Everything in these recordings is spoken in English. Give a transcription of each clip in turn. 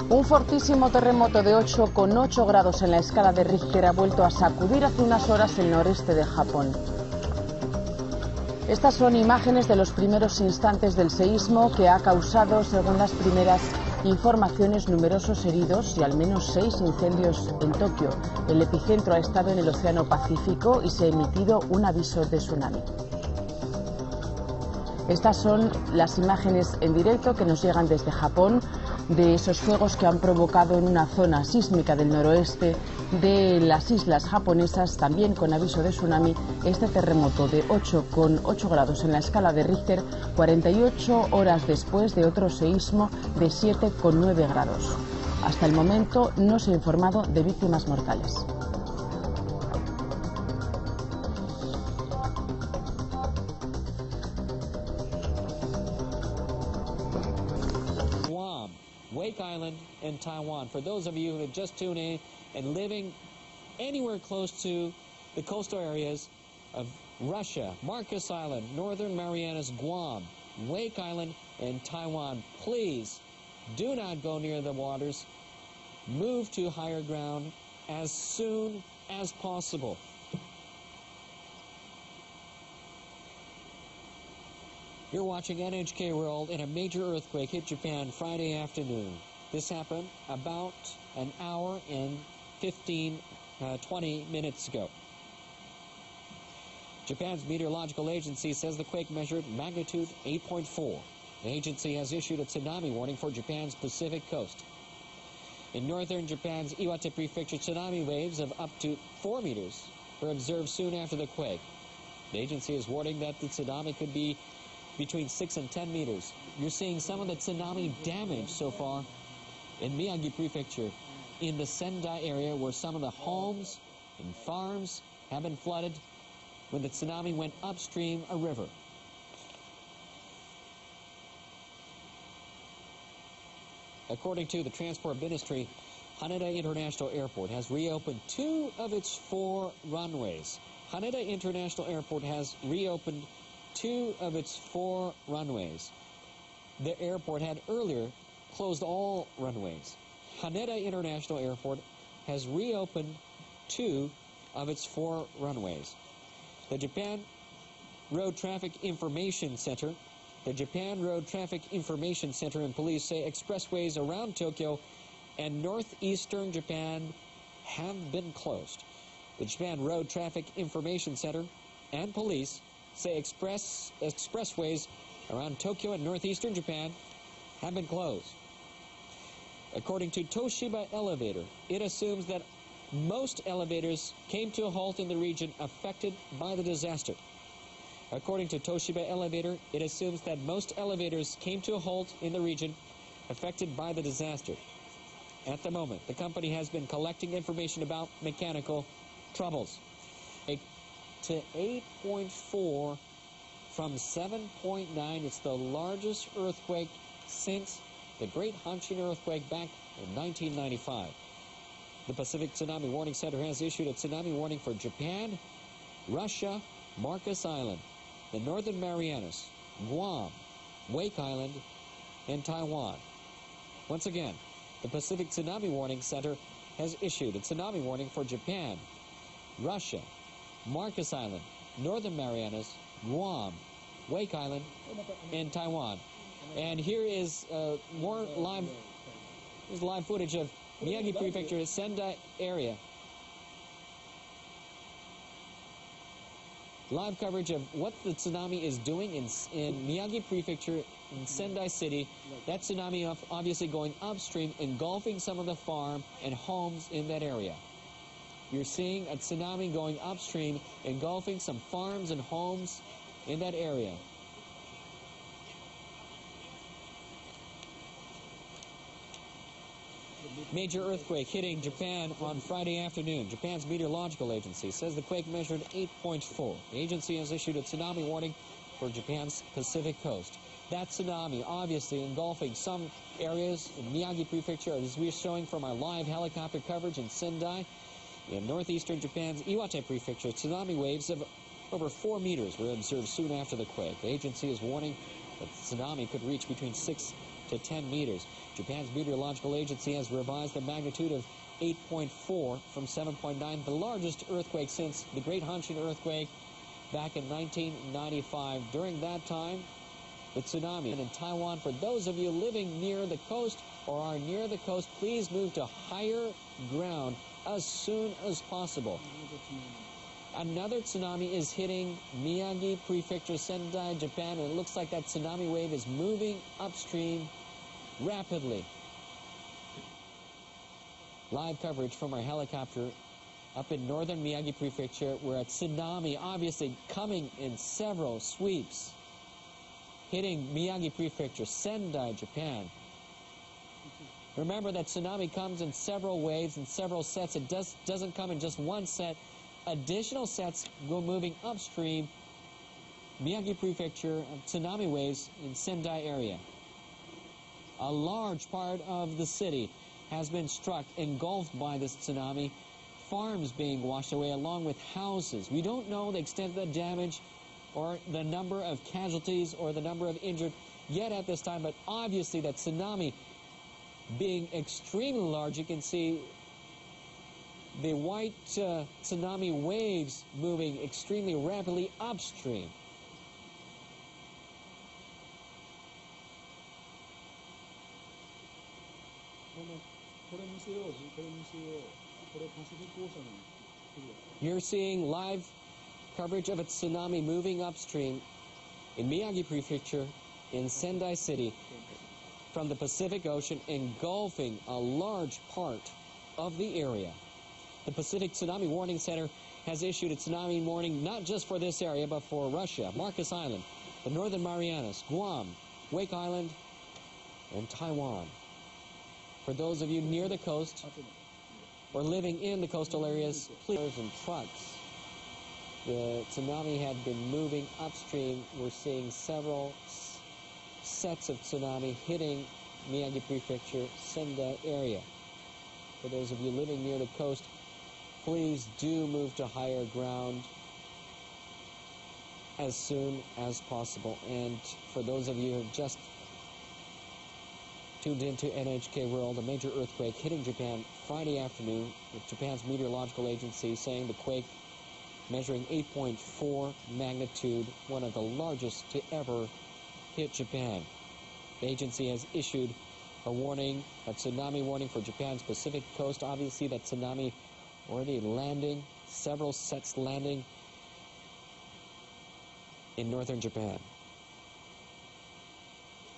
Un fortísimo terremoto de 8,8 grados en la escala de Richter ha vuelto a sacudir hace unas horas el noreste de Japón. Estas son imágenes de los primeros instantes del seísmo que ha causado, según las primeras informaciones, numerosos heridos y al menos 6 incendios en Tokio. El epicentro ha estado en el Océano Pacífico y se ha emitido un aviso de tsunami. Estas son las imágenes en directo que nos llegan desde Japón de esos fuegos que han provocado en una zona sísmica del noroeste de las islas japonesas, también con aviso de tsunami, este terremoto de 8,8 grados en la escala de Richter, 48 horas después de otro seísmo de 7,9 grados. Hasta el momento no se ha informado de víctimas mortales. Wake Island in Taiwan. For those of you who have just tuned in and living anywhere close to the coastal areas of Russia, Marcus Island, Northern Marianas, Guam, Wake Island, and Taiwan, please do not go near the waters. Move to higher ground as soon as possible. You're watching NHK World, and a major earthquake hit Japan Friday afternoon. This happened about an hour and 20 minutes ago. Japan's meteorological agency says the quake measured magnitude 8.4. The agency has issued a tsunami warning for Japan's Pacific coast. In northern Japan's Iwate Prefecture, tsunami waves of up to 4 meters were observed soon after the quake. The agency is warning that the tsunami could be between 6 and 10 meters. You're seeing some of the tsunami damage so far in Miyagi Prefecture, in the Sendai area, where some of the homes and farms have been flooded when the tsunami went upstream a river. According to the Transport Ministry, Haneda International Airport has reopened 2 of its 4 runways. Haneda International Airport has reopened 2 of its 4 runways. The airport had earlier closed all runways. Haneda International Airport has reopened 2 of its 4 runways. The Japan Road Traffic Information Center and police say expressways around Tokyo and northeastern Japan have been closed. The Japan Road Traffic Information Center and police say expressways around Tokyo and northeastern Japan have been closed. According to Toshiba Elevator, it assumes that most elevators came to a halt in the region affected by the disaster. According to Toshiba Elevator, it assumes that most elevators came to a halt in the region affected by the disaster. At the moment, the company has been collecting information about mechanical troubles. To 8.4 from 7.9. It's the largest earthquake since the Great Hanshin earthquake back in 1995. The Pacific Tsunami Warning Center has issued a tsunami warning for Japan, Russia, Marcus Island, the Northern Marianas, Guam, Wake Island, and Taiwan. Once again, the Pacific Tsunami Warning Center has issued a tsunami warning for Japan, Russia, Marcus Island, Northern Marianas, Guam, Wake Island, and Taiwan. And here is more live footage of Miyagi Prefecture, Sendai area. Live coverage of what the tsunami is doing in Miyagi Prefecture in Sendai City. That tsunami obviously going upstream, engulfing some of the farm and homes in that area. You're seeing a tsunami going upstream, engulfing some farms and homes in that area. Major earthquake hitting Japan on Friday afternoon. Japan's meteorological agency says the quake measured 8.4. The agency has issued a tsunami warning for Japan's Pacific coast. That tsunami obviously engulfing some areas in Miyagi Prefecture, as we're showing from our live helicopter coverage in Sendai. In northeastern Japan's Iwate Prefecture, tsunami waves of over 4 meters were observed soon after the quake. The agency is warning that the tsunami could reach between 6 to 10 meters. Japan's meteorological agency has revised the magnitude of 8.4 from 7.9, the largest earthquake since the Great Hanshin earthquake back in 1995. During that time, the tsunami. And in Taiwan, for those of you living near the coast or are near the coast, please move to higher ground as soon as possible. Another tsunami is hitting Miyagi Prefecture, Sendai, Japan, and it looks like that tsunami wave is moving upstream rapidly. Live coverage from our helicopter up in northern Miyagi Prefecture, where a tsunami obviously coming in several sweeps, hitting Miyagi Prefecture, Sendai, Japan. Remember that tsunami comes in several waves and several sets. It doesn't come in just one set. Additional sets go moving upstream. Miyagi Prefecture, tsunami waves in Sendai area. A large part of the city has been struck, engulfed by this tsunami. Farms being washed away along with houses. We don't know the extent of the damage or the number of casualties or the number of injured yet at this time, but obviously that tsunami being extremely large. You can see the white tsunami waves moving extremely rapidly upstream. You're seeing live coverage of a tsunami moving upstream in Miyagi Prefecture in Sendai City from the Pacific Ocean, engulfing a large part of the area. The Pacific Tsunami Warning Center has issued a tsunami warning not just for this area, but for Russia, Marcus Island, the Northern Marianas, Guam, Wake Island, and Taiwan. For those of you near the coast or living in the coastal areas, please, and trucks. The tsunami had been moving upstream. We're seeing several sets of tsunami hitting Miyagi Prefecture, Sendai area. For those of you living near the coast, please do move to higher ground as soon as possible. And for those of you who have just tuned into NHK World, a major earthquake hitting Japan Friday afternoon, with Japan's meteorological agency saying the quake measuring 8.4 magnitude, one of the largest to ever hit Japan. The agency has issued a warning, a tsunami warning for Japan's Pacific coast. Obviously, that tsunami already landing, several sets landing in northern Japan.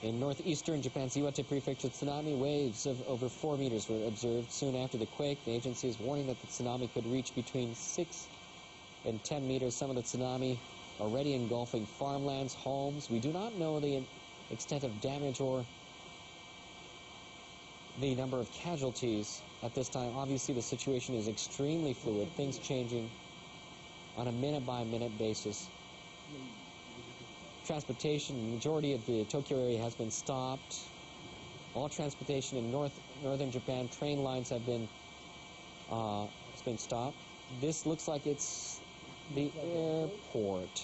In northeastern Japan's Iwate Prefecture, tsunami waves of over 4 meters were observed soon after the quake. The agency is warning that the tsunami could reach between 6 and 10 meters. Some of the tsunami already engulfing farmlands, homes. We do not know the extent of damage or the number of casualties at this time. Obviously, the situation is extremely fluid, things changing on a minute-by-minute basis. Transportation, the majority of the Tokyo area has been stopped. All transportation in northern Japan, train lines have been stopped. This looks like it's the airport.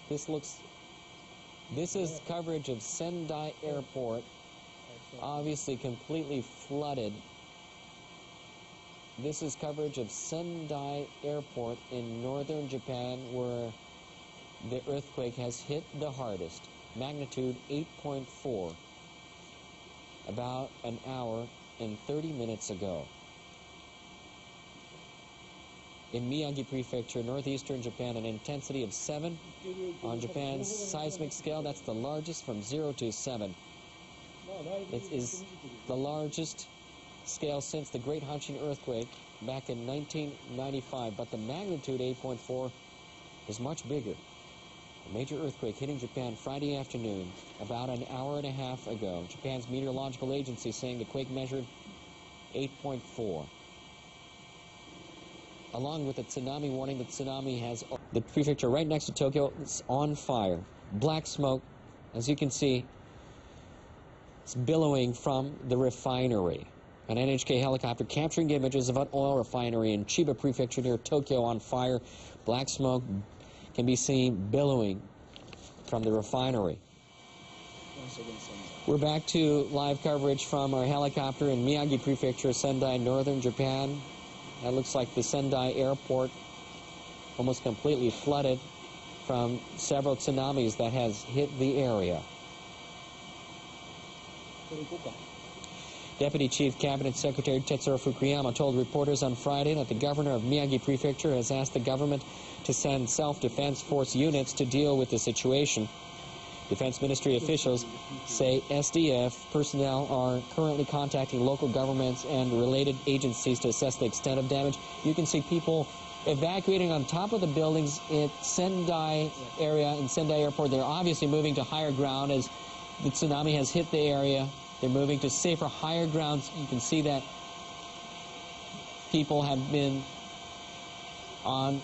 This is coverage of Sendai Airport, obviously completely flooded. This is coverage of Sendai Airport in northern Japan, where the earthquake has hit the hardest. Magnitude 8.4, about an hour and 30 minutes ago. In Miyagi Prefecture, northeastern Japan, an intensity of 7 on Japan's seismic scale. That's the largest from 0 to 7. It is the largest scale since the Great Hanshin earthquake back in 1995, but the magnitude 8.4 is much bigger. A major earthquake hitting Japan Friday afternoon, about an hour and a half ago. Japan's meteorological agency saying the quake measured 8.4. Along with the tsunami warning, the tsunami has the prefecture right next to Tokyo is on fire. Black smoke, as you can see, it's billowing from the refinery. An NHK helicopter capturing images of an oil refinery in Chiba Prefecture near Tokyo on fire. Black smoke can be seen billowing from the refinery. We're back to live coverage from our helicopter in Miyagi Prefecture, Sendai, northern Japan. That looks like the Sendai airport almost completely flooded from several tsunamis that has hit the area. Deputy Chief Cabinet Secretary Tetsuro Fukuyama told reporters on Friday that the governor of Miyagi Prefecture has asked the government to send self-defense force units to deal with the situation. Defense Ministry officials say SDF personnel are currently contacting local governments and related agencies to assess the extent of damage. You can see people evacuating on top of the buildings in Sendai area, in Sendai Airport. They're obviously moving to higher ground as the tsunami has hit the area. They're moving to safer, higher grounds. You can see that people have been on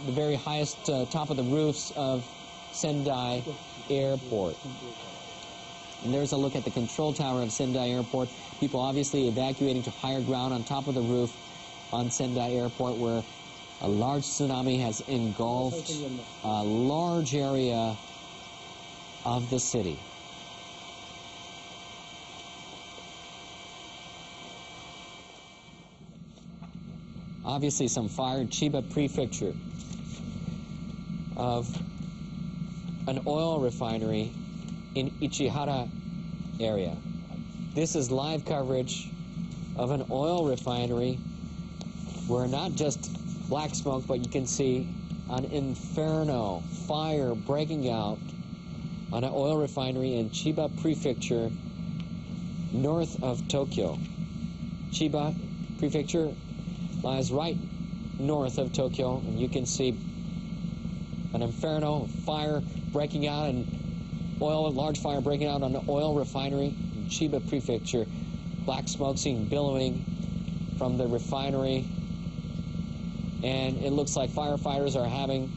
the very highest top of the roofs of Sendai Airport. And there's a look at the control tower of Sendai Airport. People obviously evacuating to higher ground on top of the roof on Sendai Airport, where a large tsunami has engulfed a large area of the city. Obviously some fire in Chiba Prefecture of an oil refinery in Ichihara area. This is live coverage of an oil refinery where not just black smoke, but you can see an inferno, fire breaking out on an oil refinery in Chiba Prefecture, north of Tokyo. Chiba Prefecture lies right north of Tokyo, and you can see an inferno, fire breaking out, and large fire breaking out on an oil refinery in Chiba Prefecture. Black smoke seen billowing from the refinery, and it looks like firefighters are having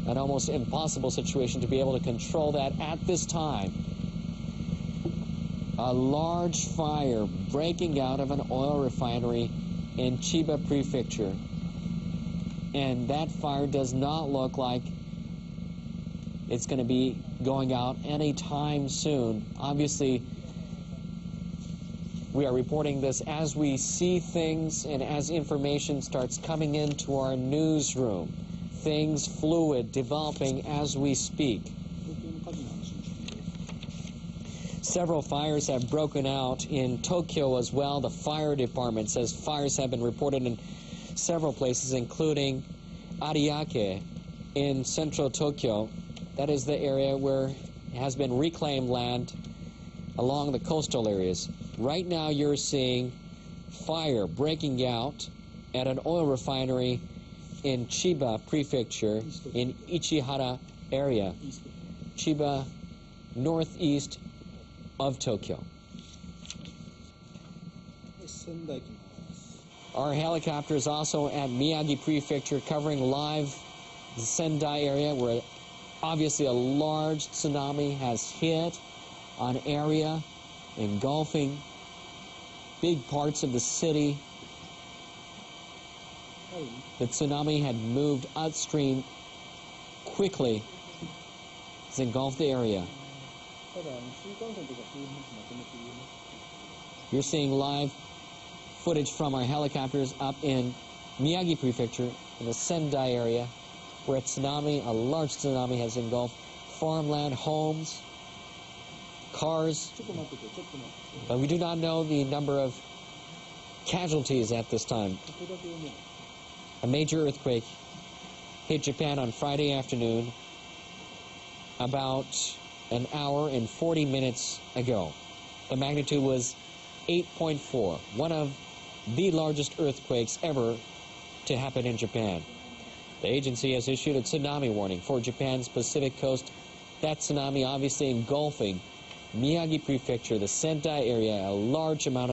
an almost impossible situation to be able to control that at this time. A large fire breaking out of an oil refinery in Chiba Prefecture. And that fire does not look like it's going to be going out anytime soon. Obviously, we are reporting this as we see things and as information starts coming into our newsroom. Things fluid, developing as we speak. Several fires have broken out in Tokyo as well. The fire department says fires have been reported in several places, including Ariake in central Tokyo. That is the area where it has been reclaimed land along the coastal areas. Right now you're seeing fire breaking out at an oil refinery in Chiba Prefecture in Ichihara area. Chiba, northeast of Tokyo. Our helicopter is also at Miyagi Prefecture, covering live the Sendai area, where obviously a large tsunami has hit an area engulfing big parts of the city. The tsunami had moved upstream quickly. It's engulfed the area. You're seeing live footage from our helicopters up in Miyagi Prefecture in the Sendai area, where a large tsunami has engulfed farmland, homes, cars. But we do not know the number of casualties at this time. A major earthquake hit Japan on Friday afternoon about an hour and 40 minutes ago. The magnitude was 8.4, one of the largest earthquakes ever to happen in Japan. The agency has issued a tsunami warning for Japan's Pacific coast. That tsunami obviously engulfing Miyagi Prefecture, the Sendai area, a large amount of